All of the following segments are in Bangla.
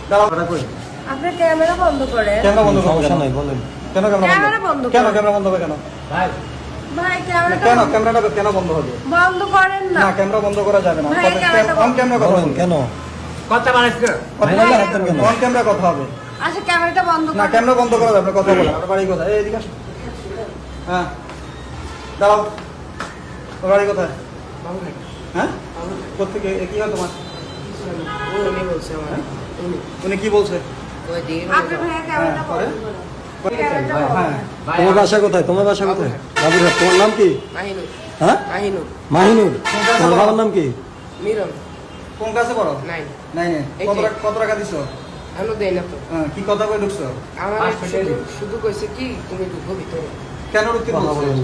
দাঁড়াও এটা কই আপনি ক্যামেরা বন্ধ করেন। ক্যামেরা বন্ধ করো সমস্যা নাই বলেন। কেন ক্যামেরা বন্ধ কেন করেন। ক্যামেরা বন্ধ হবে কেন ভাই ক্যামেরাটা কেন ক্যামেরাটা কেন বন্ধ হবে বন্ধ করেন না। না ক্যামেরা বন্ধ করা যাবে না ভাই, ক্যামেরাটা অন ক্যামেরা কথা বলেন বলুন কেন? কথা বানাইছে ভাইয়া হাতেন কেন? অন ক্যামেরা কথা হবে আচ্ছা ক্যামেরাটা বন্ধ না করেন। ক্যামেরা বন্ধ করা যাবে না কথা বলা আমার বাড়ি কোথায় এইদিকে আসো হ্যাঁ দাঁড়াও তোমার বাড়ি কোথায় হ্যাঁ কোথেকে কি হয় তোমার উনি কি বলছে আপনি ভাইয়া ক্যামেরাটা হ্যাঁ, পরে? বন্ধ করেন। ক্যামেরাটা বন্ধ হ্যাঁ করেন। তোমার বাসা কোথায়? তোমার বাসা কোথায়? বাবুরহাট। তোমার নাম কি? হ্যাঁ? মাহিনুর। তোমার বাবার নাম কি? কোন ক্লাসে পড়ো নাই নাই কত টাকা দিছো আনো দেয় না তো হ্যাঁ, কি কথা কই ঢুকছো আমার শুধু কইছে কি তুমি ঢুকবো ভিতরে কেন ঢুকতে কথা বলছো বলেন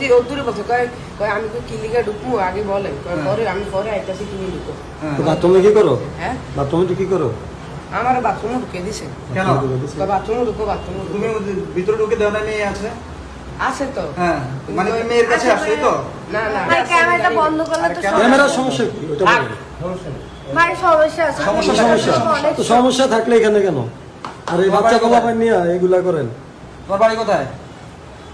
কেন? ওদূরে বলছো কয় আমি তো কিলিকা ঢুকবো আগে বলে কয় পরে আমি পরে আইতাছি তুমি ঢুকো হ্যাঁ। তো বাথরুমে কি করো? হ্যাঁ বাথরুমে কি করো? আমার বাথরুমে ঢুকে দিছে কেন কয় বাথরুমে ঢুকো বাথরুমে তুমি ঢুকো ভিতরে ঢুকে দেওয়া না মেয়ে আছে আছে তো হ্যাঁ মানে তুমি মেয়ের কাছে আচ্ছা, আসছোই তো না না ভাই ক্যামেরাটা বন্ধ করলে তো ক্যামেরার সমস্যা কি? ওটা বলেন। ভাই সমস্যা আছে। সমস্যা, অনেক তো সমস্যা থাকলে এখানে কেন? আর এই বাচ্চা পোলাপান নিয়ে এগুলা করেন? তোমার বাড়ি কোথায়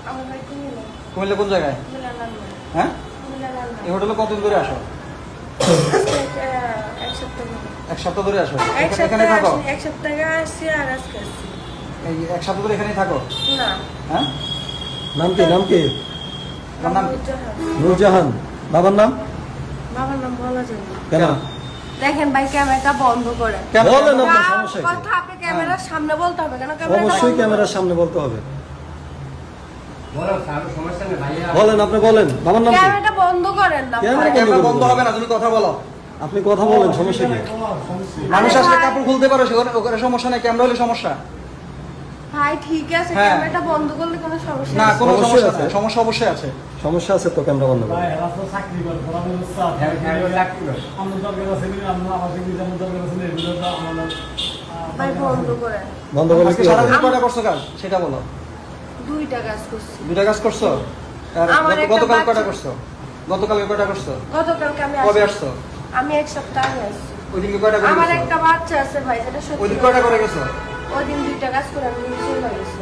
আমার ভাই কুমিল্লা। কুমিল্লা কোন জায়গায় কুমিল্লা লালমাই। হ্যাঁ কুমিল্লা লালমাই। এই হোটেলে কতদিন ধরে আসো আজকে, এক সপ্তাহ হলো। এক সপ্তাহ ধরে আসো এক এখানে সপ্তাহ থাকো এক সপ্তাহ আসছি আর আজকে আসছি। এই এক সপ্তাহ ধরে এখানেই থাকো না হ্যাঁ নাম কি? নাম কি? তোমার নাম কি? নূরজাহান। বাবার নাম? বাবার নাম বলা যাবে না। কেন? দেখেন ভাই ক্যামেরাটা বন্ধ করে। কেন? বলেন আপনার যা সমস্যা কি? কথা আপনি ক্যামেরার সামনে বলতে হবে কেন ক্যামেরাটা অবশ্যই বন্ধ ক্যামেরার করে? সামনে বলতে হবে। বলো স্যার সমস্যা নেই ভাইয়া বলেন, আপনি বলেন। বাবার নাম কি? ক্যামেরাটা বন্ধ করেন না। ক্যামেরা আরে ক্যামেরা বন্ধ হবে না তুমি কথা বলো আপনি কথা বলেন, সমস্যা কি? মানুষ আরে আসলে ভাই। কাপড় খুলতে পারে সেখানে ওখানে সমস্যা নাই ক্যামেরা হলে সমস্যা ভাই ঠিক আছে হ্যাঁ। ক্যামেরাটা বন্ধ করলে কোনো সমস্যা না নেই। কোনো সমস্যা সমস্যা আছে। নাই সমস্যা অবশ্যই আছে সমস্যা আছে তো ক্যামেরা বন্ধ করুন। চাকরি করে ভাই বন্ধ করে। বন্ধ করলে আজকে কি হবে? সারাদিন কয়টা করছো কাজ সেটা বলো দুইটা কাজ করছি। দুটা কাজ করছো আর আমার একটা গতকাল কয়টা বাচ্চা- করছো গতকালকে কয়টা করছো গতকালকে আমি কবে আসছি। আসছো আমি এক সপ্তাহ আগে আসছি। ওই দিনকে কয়টা করে আমার গেছো একটা বাচ্চা আছে ভাই যেটা সত্যি ওই দিন কয়টা করে গেছো ওই দিন দুইটা কাজ করে আমি চলে গেছি